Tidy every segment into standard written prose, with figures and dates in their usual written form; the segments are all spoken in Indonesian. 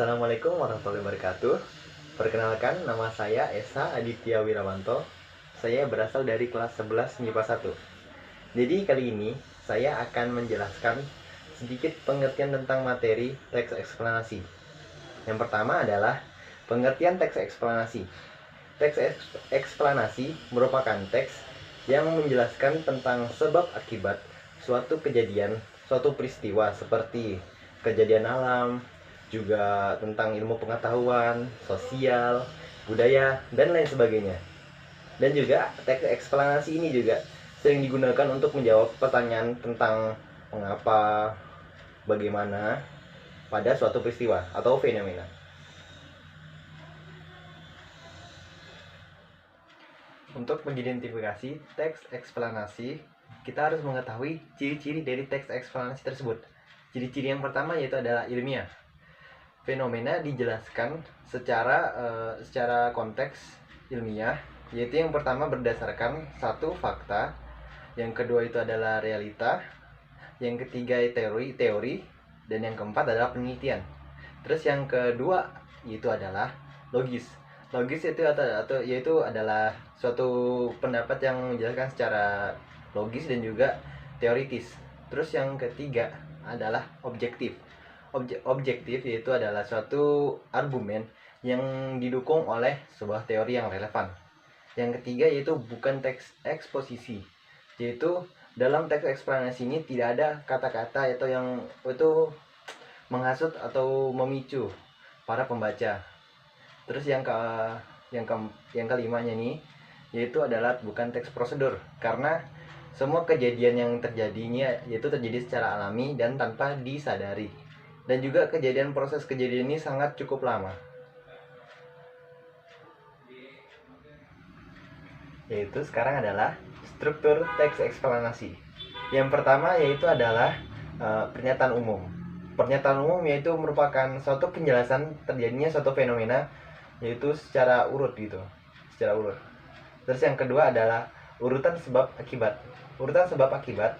Assalamualaikum warahmatullahi wabarakatuh. Perkenalkan, nama saya Esa Aditya Wirawanto. Saya berasal dari kelas 11 MIPA 1. Jadi kali ini saya akan menjelaskan sedikit pengertian tentang materi teks eksplanasi. Yang pertama adalah pengertian teks eksplanasi. Teks eksplanasi merupakan teks yang menjelaskan tentang sebab akibat suatu kejadian, suatu peristiwa seperti kejadian alam, juga tentang ilmu pengetahuan, sosial, budaya, dan lain sebagainya. Dan juga teks eksplanasi ini juga sering digunakan untuk menjawab pertanyaan tentang mengapa, bagaimana pada suatu peristiwa atau fenomena. Untuk mengidentifikasi teks eksplanasi, kita harus mengetahui ciri-ciri dari teks eksplanasi tersebut. Ciri-ciri yang pertama yaitu adalah ilmiah. Fenomena dijelaskan secara konteks ilmiah, yaitu yang pertama berdasarkan satu fakta, yang kedua itu adalah realita, yang ketiga teori, dan yang keempat adalah penelitian. Terus yang kedua itu adalah logis. Logis yaitu adalah suatu pendapat yang menjelaskan secara logis dan juga teoritis. Terus yang ketiga adalah objektif. Objektif yaitu adalah suatu argumen yang didukung oleh sebuah teori yang relevan. Yang ketiga yaitu bukan teks eksposisi, yaitu dalam teks eksplanasi ini tidak ada kata-kata atau yang itu menghasut atau memicu para pembaca. Terus yang kelimanya nih yaitu adalah bukan teks prosedur, karena semua kejadian yang terjadinya yaitu terjadi secara alami dan tanpa disadari. Dan juga proses kejadian ini sangat cukup lama. Yaitu sekarang adalah struktur teks eksplanasi. Yang pertama yaitu adalah pernyataan umum. Pernyataan umum yaitu merupakan suatu penjelasan terjadinya suatu fenomena, yaitu secara urut gitu, secara urut. Terus yang kedua adalah urutan sebab akibat. Urutan sebab akibat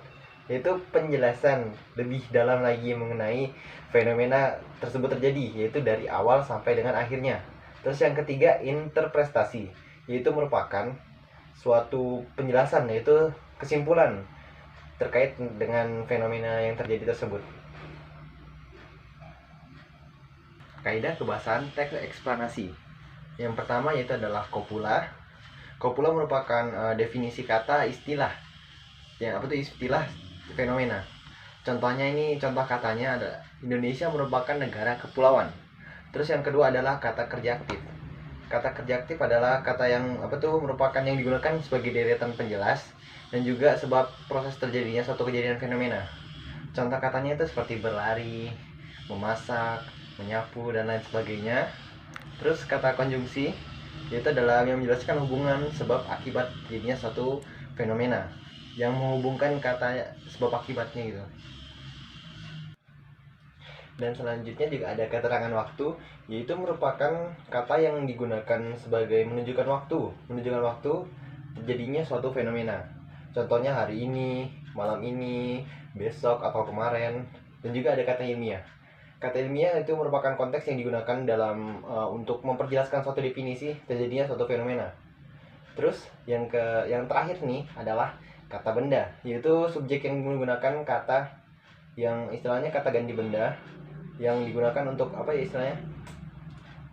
yaitu penjelasan lebih dalam lagi mengenai fenomena tersebut terjadi, yaitu dari awal sampai dengan akhirnya. Terus yang ketiga interpretasi, yaitu merupakan suatu penjelasan, yaitu kesimpulan terkait dengan fenomena yang terjadi tersebut. Kaidah kebahasaan teks eksplanasi. Yang pertama yaitu adalah kopula. Kopula merupakan definisi kata istilah. Yang apa itu istilah fenomena. Contohnya ini, contoh katanya ada Indonesia merupakan negara kepulauan. Terus yang kedua adalah kata kerja aktif. Kata kerja aktif adalah kata yang merupakan yang digunakan sebagai deretan penjelas dan juga sebab proses terjadinya suatu kejadian fenomena. Contoh katanya itu seperti berlari, memasak, menyapu, dan lain sebagainya. Terus kata konjungsi yaitu adalah yang menjelaskan hubungan sebab akibat terjadinya suatu fenomena, yang menghubungkan kata sebab akibatnya gitu. Dan selanjutnya juga ada keterangan waktu, yaitu merupakan kata yang digunakan sebagai menunjukkan waktu terjadinya suatu fenomena. Contohnya hari ini, malam ini, besok, atau kemarin. Dan juga ada kata ilmiah. Kata ilmiah itu merupakan konteks yang digunakan dalam untuk memperjelaskan suatu definisi terjadinya suatu fenomena. Terus yang terakhir nih adalah kata benda, yaitu subjek yang menggunakan kata yang istilahnya kata ganti benda, yang digunakan untuk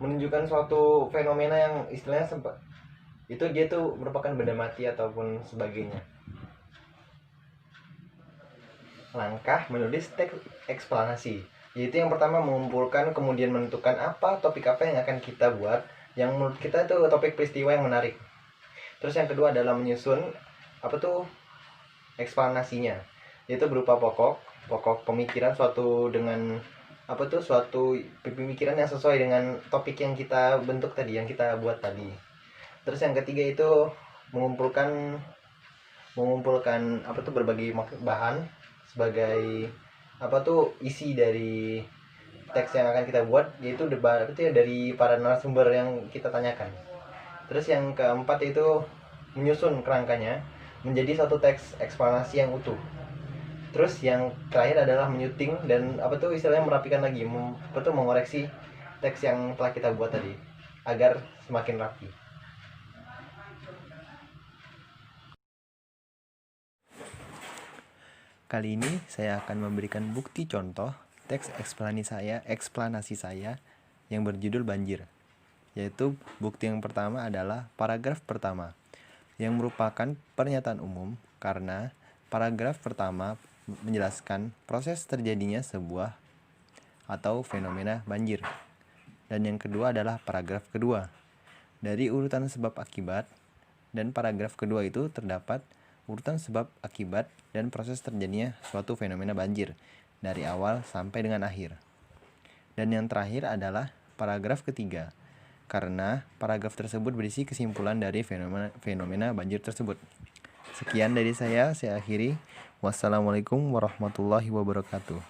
menunjukkan suatu fenomena yang istilahnya itu dia tuh merupakan benda mati ataupun sebagainya. Langkah menulis teks eksplanasi, yaitu yang pertama mengumpulkan, kemudian menentukan topik apa yang akan kita buat yang menurut kita itu topik peristiwa yang menarik. Terus yang kedua adalah menyusun eksplanasinya, yaitu berupa pokok pemikiran suatu dengan suatu pemikiran yang sesuai dengan topik yang kita bentuk tadi, yang kita buat tadi. Terus yang ketiga itu mengumpulkan berbagai bahan sebagai isi dari teks yang akan kita buat, yaitu dari para narasumber yang kita tanyakan. Terus yang keempat itu menyusun kerangkanya menjadi satu teks eksplanasi yang utuh. Terus yang terakhir adalah menyuting dan istilahnya merapikan lagi, mengoreksi teks yang telah kita buat tadi agar semakin rapi. Kali ini saya akan memberikan bukti contoh teks eksplanasi saya yang berjudul banjir. Yaitu bukti yang pertama adalah paragraf pertama, yang merupakan pernyataan umum karena paragraf pertama menjelaskan proses terjadinya sebuah atau fenomena banjir. Dan yang kedua adalah paragraf kedua. Dari urutan sebab akibat, dan paragraf kedua itu terdapat urutan sebab akibat dan proses terjadinya suatu fenomena banjir dari awal sampai dengan akhir. Dan yang terakhir adalah paragraf ketiga, karena paragraf tersebut berisi kesimpulan dari fenomena banjir tersebut. Sekian dari saya akhiri. Wassalamualaikum warahmatullahi wabarakatuh.